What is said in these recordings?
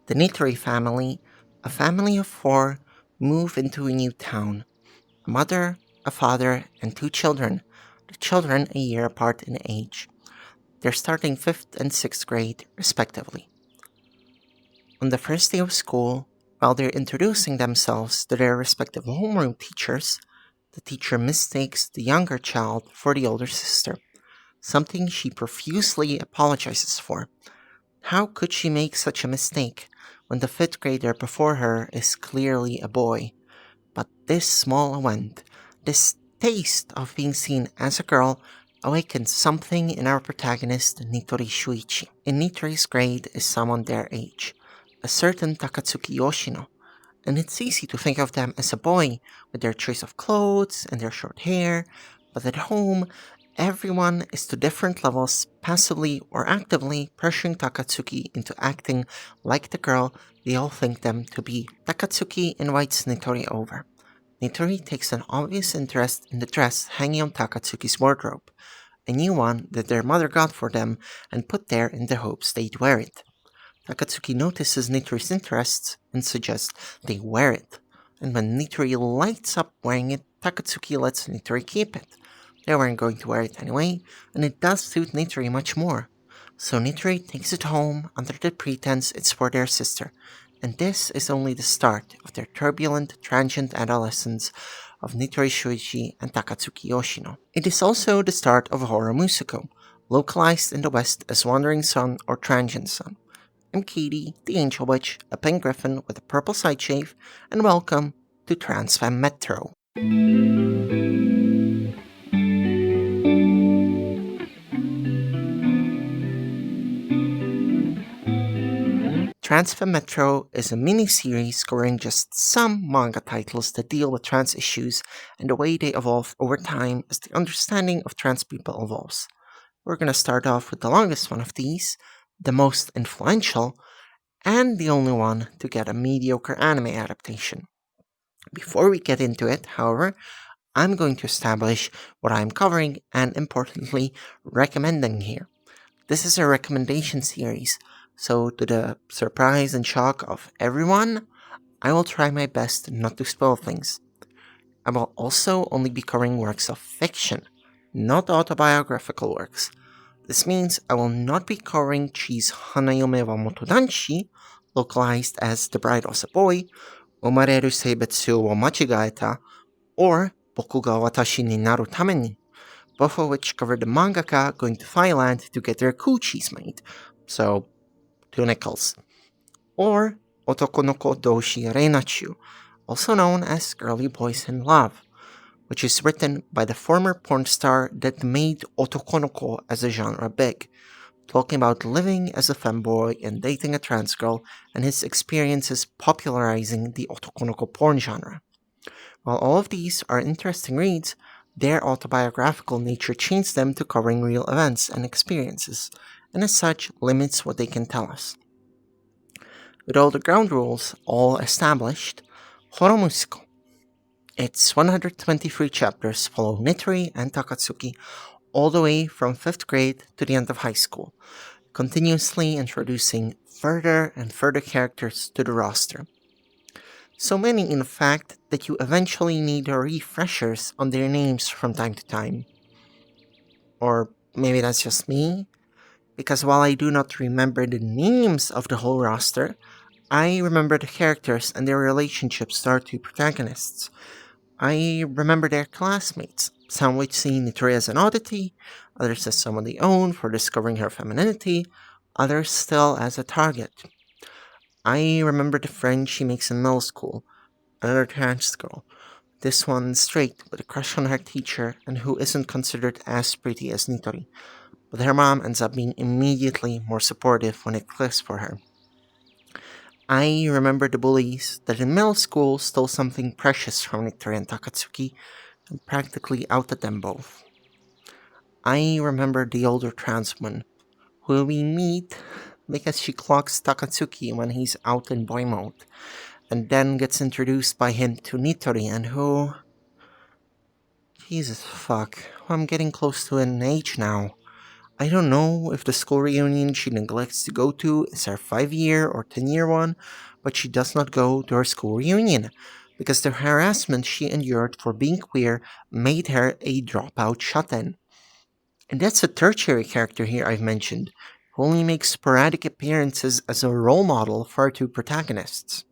The Nitori family, a family of four, move into a new town. A mother, a father, and two children, the children a year apart in age. They're starting 5th and 6th grade, respectively. On the first day of school, while they're introducing themselves to their respective homeroom teachers, the teacher mistakes the younger child for the older sister, something she profusely apologizes for. How could she make such a mistake when the 5th grader before her is clearly a boy? But this small event, this taste of being seen as a girl, awakens something in our protagonist, Nitori Shuichi. In Nitori's grade is someone their age, a certain Takatsuki Yoshino, and it's easy to think of them as a boy with their choice of clothes and their short hair, but at home, everyone is to different levels passively or actively pressuring Takatsuki into acting like the girl they all think them to be. Takatsuki invites Nitori over. Nitori takes an obvious interest in the dress hanging on Takatsuki's wardrobe, a new one that their mother got for them and put there in the hopes they'd wear it. Takatsuki notices Nitori's interests and suggests they wear it, and when Nitori lights up wearing it, Takatsuki lets Nitori keep it. They weren't going to wear it anyway, and it does suit Nitori much more. So Nitori takes it home under the pretense it's for their sister, and this is only the start of their turbulent, transient adolescence of Nitori Shuichi and Takatsuki Yoshino. It is also the start of Hourou Musuko, localized in the West as Wandering Sun or Transient Sun. I'm Katie, the Angel Witch, a pink griffin with a purple side shave, and welcome to Transfem Metro. Transfem Metro is a mini-series covering just some manga titles that deal with trans issues and the way they evolve over time as the understanding of trans people evolves. We're going to start off with the longest one of these, the most influential, and the only one to get a mediocre anime adaptation. Before we get into it, however, I'm going to establish what I'm covering and, importantly, recommending here. This is a recommendation series, so to the surprise and shock of everyone, I will try my best not to spoil things. I will also only be covering works of fiction, not autobiographical works. This means I will not be covering Chi's Hanayome wa Motodanshi, localized as The Bride Was a Boy, Umareru Seibetsu wo Machigaeta, or Boku ga Watashi ni Naru Tame ni, both of which cover the mangaka going to Thailand to get their coochies made, so 2 nickels. Or Otokonoko Doshi Reinachu, also known as Girly Boys in Love, which is written by the former porn star that made Otokonoko as a genre big, talking about living as a femboy and dating a trans girl and his experiences popularizing the Otokonoko porn genre. While all of these are interesting reads, their autobiographical nature chains them to covering real events and experiences, and as such limits what they can tell us. With all the ground rules all established, Hourou Musuko. Its 123 chapters follow Nitori and Takatsuki all the way from 5th grade to the end of high school, continuously introducing further and further characters to the roster. So many, in fact, that you eventually need refreshers on their names from time to time. Or maybe that's just me, because while I do not remember the names of the whole roster, I remember the characters and their relationships to our two protagonists. I remember their classmates, some which see Nitori as an oddity, others as someone they own for discovering her femininity, others still as a target. I remember the friend she makes in middle school, another trans girl, this one straight with a crush on her teacher and who isn't considered as pretty as Nitori, but her mom ends up being immediately more supportive when it clicks for her. I remember the bullies that in middle school stole something precious from Nitori and Takatsuki and practically outed them both. I remember the older trans woman, who we meet because she clocks Takatsuki when he's out in boy mode, and then gets introduced by him to Nitori and who... Jesus fuck, I'm getting close to an age now. I don't know if the school reunion she neglects to go to is her 5 year or 10-year one, but she does not go to her school reunion because the harassment she endured for being queer made her a dropout shut in. And that's a tertiary character here I've mentioned, who only makes sporadic appearances as a role model for our two protagonists.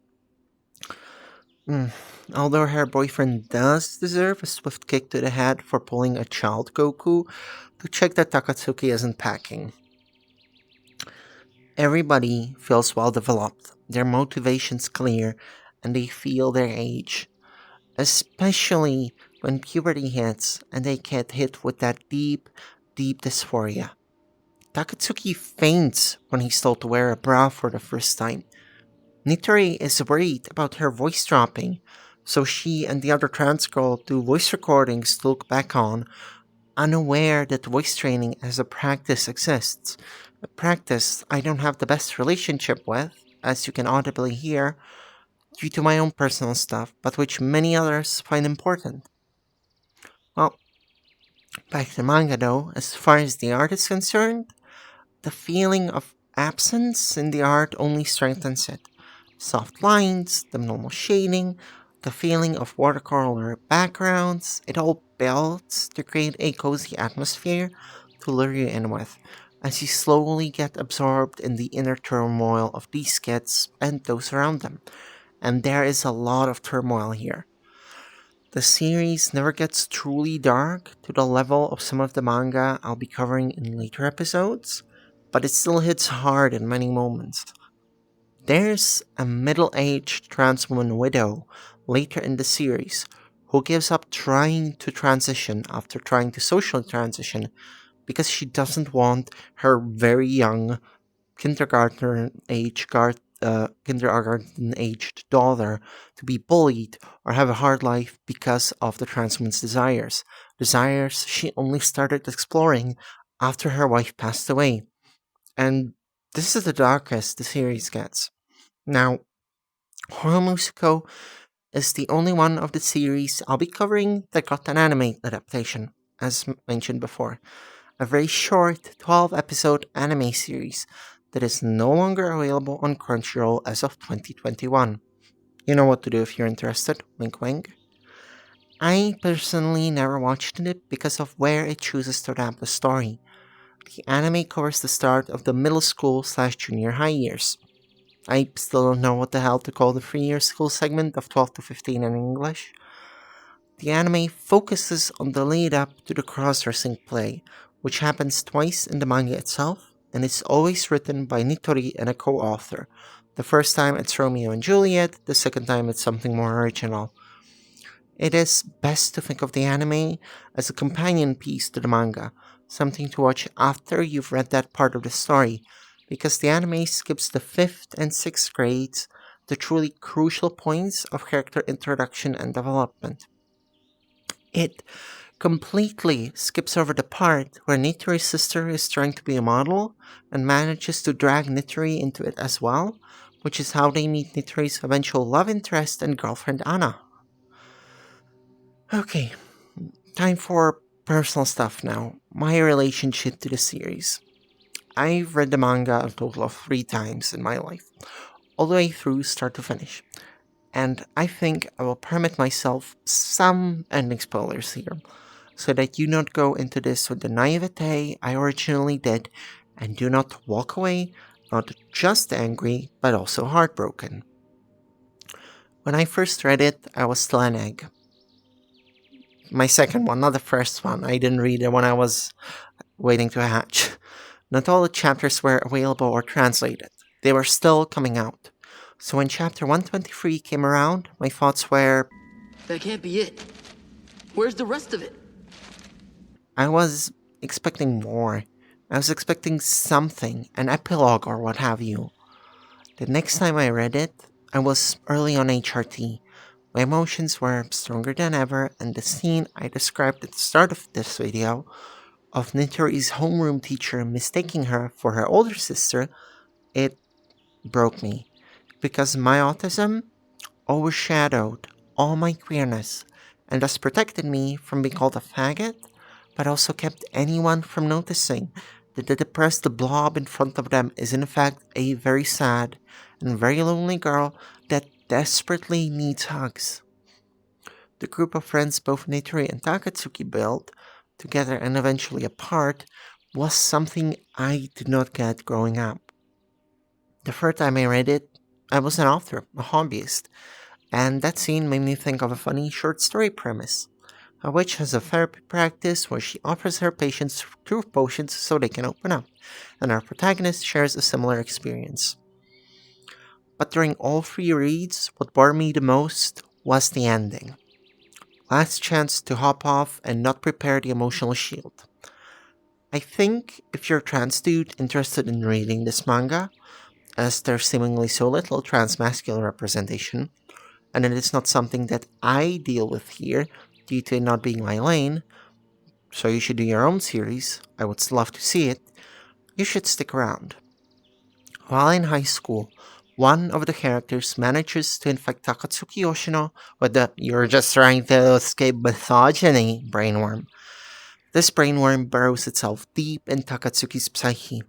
Hmm. Although her boyfriend does deserve a swift kick to the head for pulling a child Goku to check that Takatsuki isn't packing. Everybody feels well developed, their motivations clear, and they feel their age, especially when puberty hits and they get hit with that deep, deep dysphoria. Takatsuki faints when he's told to wear a bra for the first time. Nitori is worried about her voice dropping, so she and the other trans girl do voice recordings to look back on, unaware that voice training as a practice exists. A practice I don't have the best relationship with, as you can audibly hear, due to my own personal stuff, but which many others find important. Well, back to manga though, as far as the art is concerned, the feeling of absence in the art only strengthens it. Soft lines, the normal shading, the feeling of watercolor backgrounds, it all builds to create a cozy atmosphere to lure you in with, as you slowly get absorbed in the inner turmoil of these kids and those around them. And there is a lot of turmoil here. The series never gets truly dark to the level of some of the manga I'll be covering in later episodes, but it still hits hard in many moments. There's a middle aged trans woman widow later in the series who gives up trying to transition after trying to socially transition because she doesn't want her very young kindergarten aged daughter to be bullied or have a hard life because of the trans woman's desires she only started exploring after her wife passed away. And this is the darkest the series gets. Now, Hourou Musuko is the only one of the series I'll be covering that got an anime adaptation, as mentioned before. A very short 12 episode anime series that is no longer available on Crunchyroll as of 2021. You know what to do if you're interested, wink wink. I personally never watched it because of where it chooses to adapt the story. The anime covers the start of the middle school slash junior high years. I still don't know what the hell to call the 3 year school segment of 12 to 15 in English. The anime focuses on the lead up to the cross dressing play, which happens twice in the manga itself, and it's always written by Nitori and a co author. The first time it's Romeo and Juliet, the second time it's something more original. It is best to think of the anime as a companion piece to the manga, something to watch after you've read that part of the story, because the anime skips the 5th and 6th grades, the truly crucial points of character introduction and development. It completely skips over the part where Nitori's sister is trying to be a model and manages to drag Nitori into it as well, which is how they meet Nitori's eventual love interest and girlfriend Anna. Okay, time for personal stuff now. My relationship to the series. I've read the manga a total of 3 times in my life, all the way through start to finish, and I think I will permit myself some ending spoilers here, so that you not go into this with the naivete I originally did, and do not walk away not just angry, but also heartbroken. When I first read it, I was still an egg. My second one, not the first one. I didn't read it when I was waiting to hatch. Not all the chapters were available or translated. They were still coming out. So when chapter 123 came around, my thoughts were That can't be it. Where's the rest of it? I was expecting more. I was expecting something, an epilogue or what have you. The next time I read it, I was early on HRT. My emotions were stronger than ever, and the scene I described at the start of this video of Nitori's homeroom teacher mistaking her for her older sister, it broke me. Because my autism overshadowed all my queerness and thus protected me from being called a faggot, but also kept anyone from noticing that the depressed blob in front of them is in fact a very sad and very lonely girl that desperately needs hugs. The group of friends both Nitori and Takatsuki built, together and eventually apart, was something I did not get growing up. The first time I read it, I was an author, a hobbyist, and that scene made me think of a funny short story premise. A witch has a therapy practice where she offers her patients truth potions so they can open up, and our protagonist shares a similar experience. But during all three reads, what bored me the most was the ending. Last chance to hop off and not prepare the emotional shield. I think if you're a trans dude interested in reading this manga, as there's seemingly so little trans masculine representation, and it is not something that I deal with here due to it not being my lane, so you should do your own series, I would love to see it, you should stick around. While in high school, one of the characters manages to infect Takatsuki Yoshino with the "you're just trying to escape misogyny" brainworm. This brainworm burrows itself deep in Takatsuki's psyche.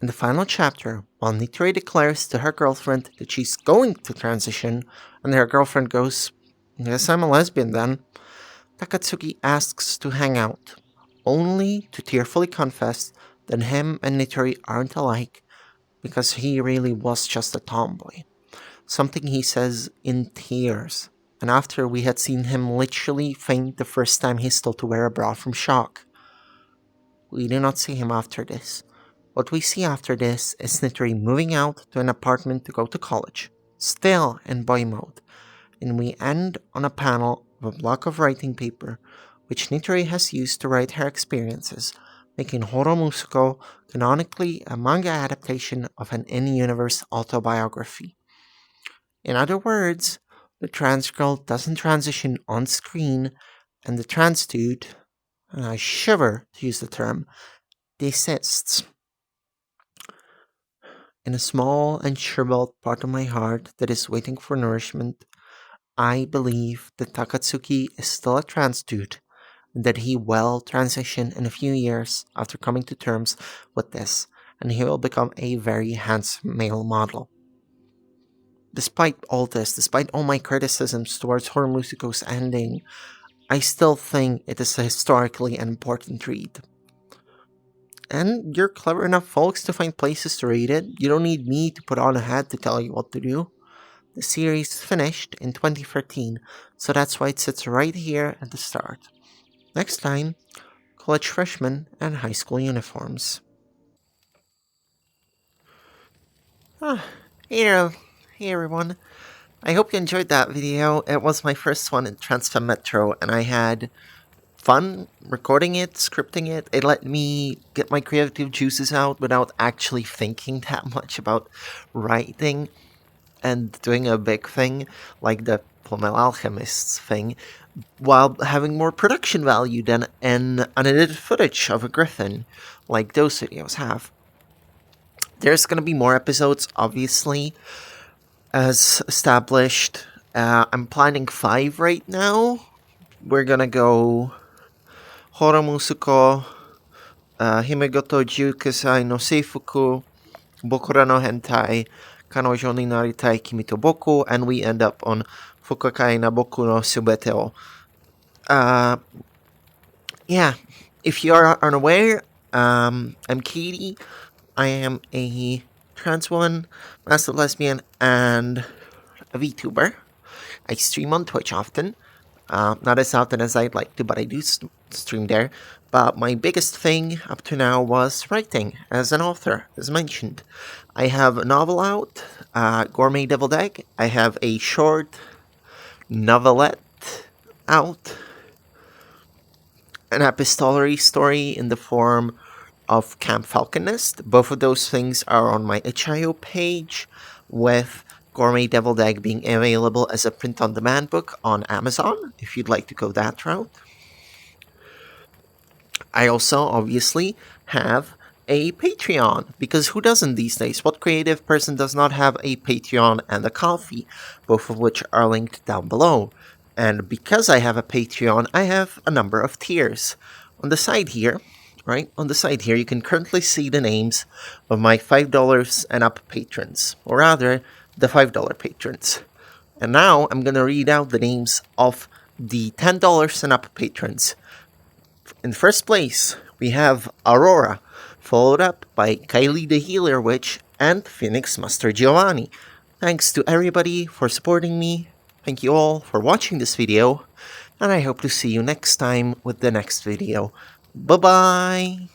In the final chapter, while Nitori declares to her girlfriend that she's going to transition, and her girlfriend goes, "Guess I'm a lesbian then," Takatsuki asks to hang out, only to tearfully confess that him and Nitori aren't alike because he really was just a tomboy. Something he says in tears, and after we had seen him literally faint the first time he stole to wear a bra from shock. We do not see him after this. What we see after this is Nitori moving out to an apartment to go to college, still in boy mode, and we end on a panel of a block of writing paper which Nitori has used to write her experiences, making Hourou Musuko canonically a manga adaptation of an in-universe autobiography. In other words, the trans girl doesn't transition on screen, and the trans dude, and I shiver to use the term, desists. In a small and shriveled part of my heart that is waiting for nourishment, I believe that Takatsuki is still a trans dude, and that he will transition in a few years after coming to terms with this, and he will become a very handsome male model. Despite all this, despite all my criticisms towards Hourou Musuko's ending, I still think it is a historically important read. And you're clever enough, folks, to find places to read it. You don't need me to put on a hat to tell you what to do. The series finished in 2013, so that's why it sits right here at the start. Next time, college freshmen and high school uniforms. Ah, hey there, hey everyone. I hope you enjoyed that video. It was my first one in Transfem Metro, and I had fun recording it, scripting it. It let me get my creative juices out without actually thinking that much about writing and doing a big thing like the Plumel Alchemists thing, while having more production value than an unedited footage of a griffin, like those videos have. There's gonna be more episodes, obviously, as established. I'm planning 5 right now. We're gonna go Hourou Musuko, Himegoto Jukusai no Seifuku, Bokura no Hentai, Kanojo ni Naritai Kimi to Boku, and we end up on Fukakai na Boku no Subete o. Yeah, if you are unaware, I'm Katie. I am a trans woman, master lesbian, and a VTuber. I stream on Twitch often. Not as often as I'd like to, but I do stream there. But my biggest thing up to now was writing as an author, as mentioned. I have a novel out, Gourmet Deviled Egg. I have a short novelette out, an epistolary story in the form of Camp Falcon Nest. Both of those things are on my itch.io page, with Gourmet Deviled Egg being available as a print-on-demand book on Amazon, if you'd like to go that route. I also, obviously, have a Patreon, because who doesn't these days? What creative person does not have a Patreon and a Ko-fi, both of which are linked down below? And because I have a Patreon, I have a number of tiers. On the side here, right? On the side here, you can currently see the names of my $5 and up patrons, or rather, the $5 patrons. And now I'm going to read out the names of the $10 and up patrons. In first place, we have Aurora, followed up by Kylie the Healer Witch and Phoenix Master Giovanni. Thanks to everybody for supporting me. Thank you all for watching this video, and I hope to see you next time with the next video. Bye bye!